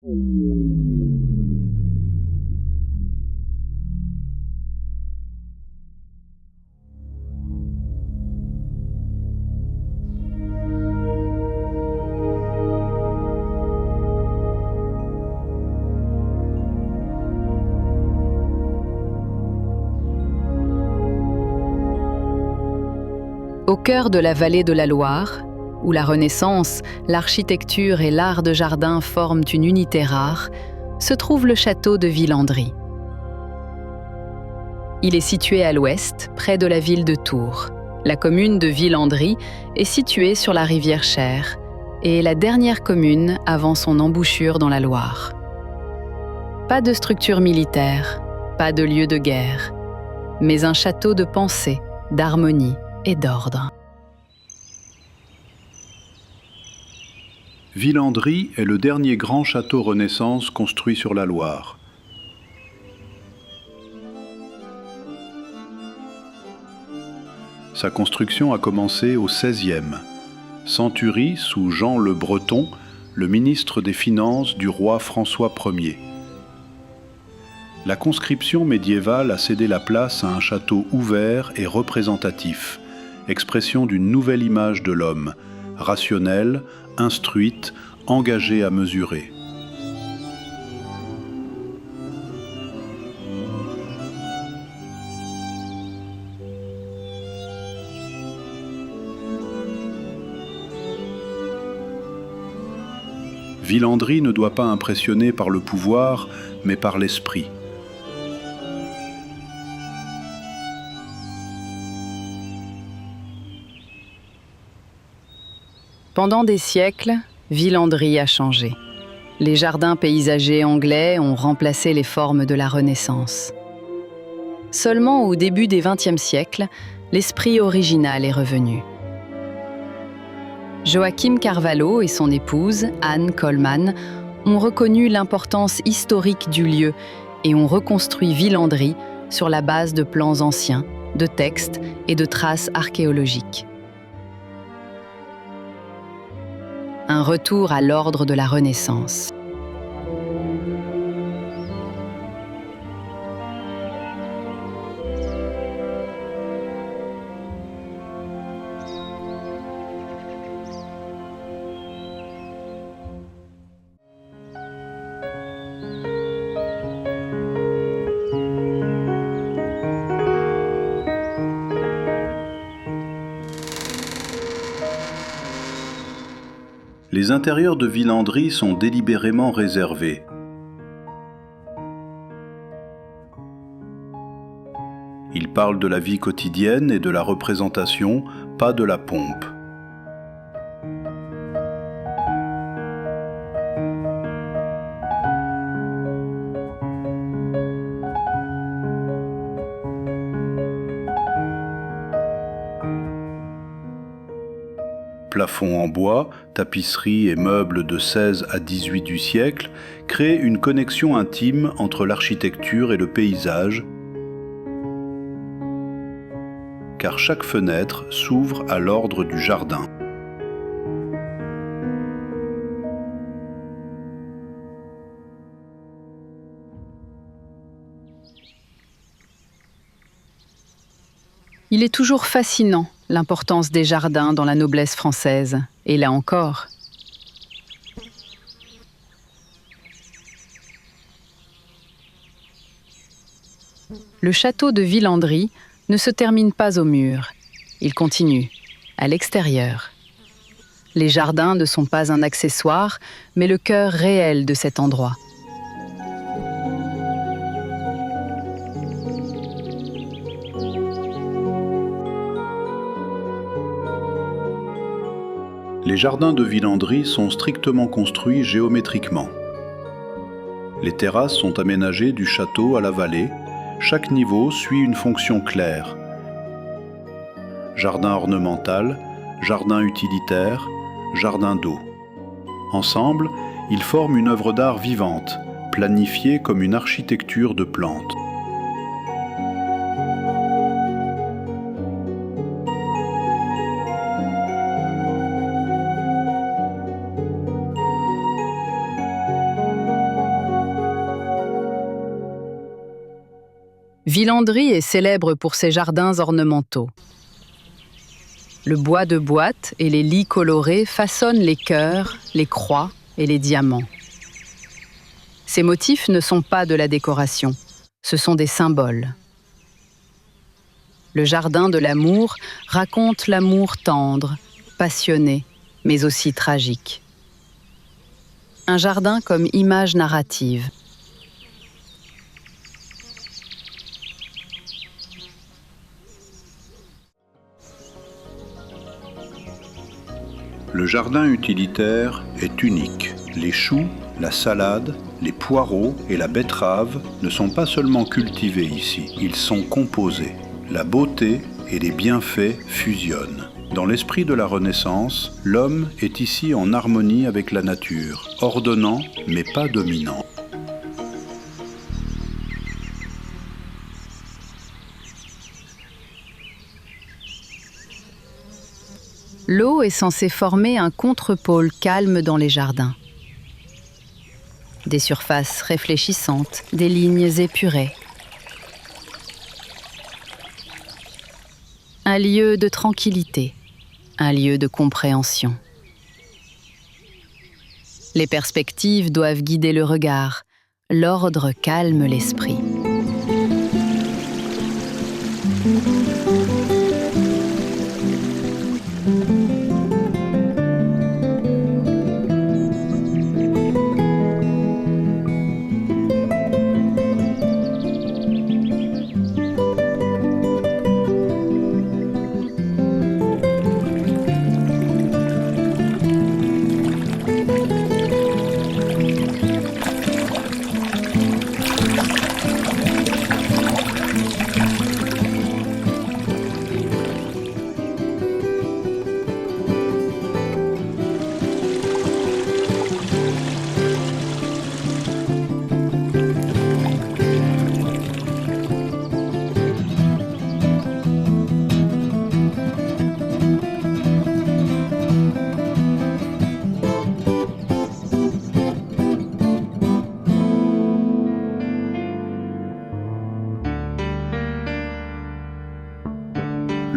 Au cœur de la vallée de la Loire, où la Renaissance, l'architecture et l'art de jardin forment une unité rare, se trouve le château de Villandry. Il est situé à l'ouest, près de la ville de Tours. La commune de Villandry est située sur la rivière Cher et est la dernière commune avant son embouchure dans la Loire. Pas de structure militaire, pas de lieu de guerre, mais un château de pensée, d'harmonie et d'ordre. Villandry est le dernier grand château Renaissance construit sur la Loire. Sa construction a commencé au XVIe. Century, sous Jean le Breton, le ministre des Finances du roi François Ier. La conscription médiévale a cédé la place à un château ouvert et représentatif, expression d'une nouvelle image de l'homme, rationnelle, instruite, engagée à mesurer. Villandry ne doit pas impressionner par le pouvoir, mais par l'esprit. Pendant des siècles, Villandry a changé. Les jardins paysagers anglais ont remplacé les formes de la Renaissance. Seulement au début des XXe siècle, l'esprit original est revenu. Joachim Carvalho et son épouse, Anne Coleman, ont reconnu l'importance historique du lieu et ont reconstruit Villandry sur la base de plans anciens, de textes et de traces archéologiques. Un retour à l'ordre de la Renaissance. Les intérieurs de Villandry sont délibérément réservés. Ils parlent de la vie quotidienne et de la représentation, pas de la pompe. Plafonds en bois, tapisseries et meubles de XVI à XVIII du siècle créent une connexion intime entre l'architecture et le paysage, car chaque fenêtre s'ouvre à l'ordre du jardin. Il est toujours fascinant, l'importance des jardins dans la noblesse française, et là encore. Le château de Villandry ne se termine pas au mur, il continue, à l'extérieur. Les jardins ne sont pas un accessoire, mais le cœur réel de cet endroit. Les jardins de Villandry sont strictement construits géométriquement. Les terrasses sont aménagées du château à la vallée. Chaque niveau suit une fonction claire. Jardin ornemental, jardin utilitaire, jardin d'eau. Ensemble, ils forment une œuvre d'art vivante, planifiée comme une architecture de plantes. Villandry est célèbre pour ses jardins ornementaux. Le bois de boîte et les lits colorés façonnent les cœurs, les croix et les diamants. Ces motifs ne sont pas de la décoration, ce sont des symboles. Le jardin de l'amour raconte l'amour tendre, passionné, mais aussi tragique. Un jardin comme image narrative. Le jardin utilitaire est unique. Les choux, la salade, les poireaux et la betterave ne sont pas seulement cultivés ici, ils sont composés. La beauté et les bienfaits fusionnent. Dans l'esprit de la Renaissance, l'homme est ici en harmonie avec la nature, ordonnant mais pas dominant. L'eau est censée former un contrepôle calme dans les jardins. Des surfaces réfléchissantes, des lignes épurées. Un lieu de tranquillité, un lieu de compréhension. Les perspectives doivent guider le regard, l'ordre calme l'esprit.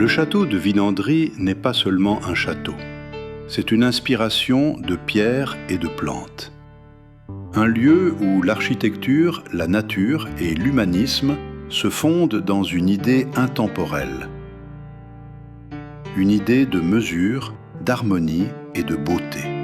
Le château de Villandry n'est pas seulement un château. C'est une inspiration de pierres et de plantes. Un lieu où l'architecture, la nature et l'humanisme se fondent dans une idée intemporelle. Une idée de mesure, d'harmonie et de beauté.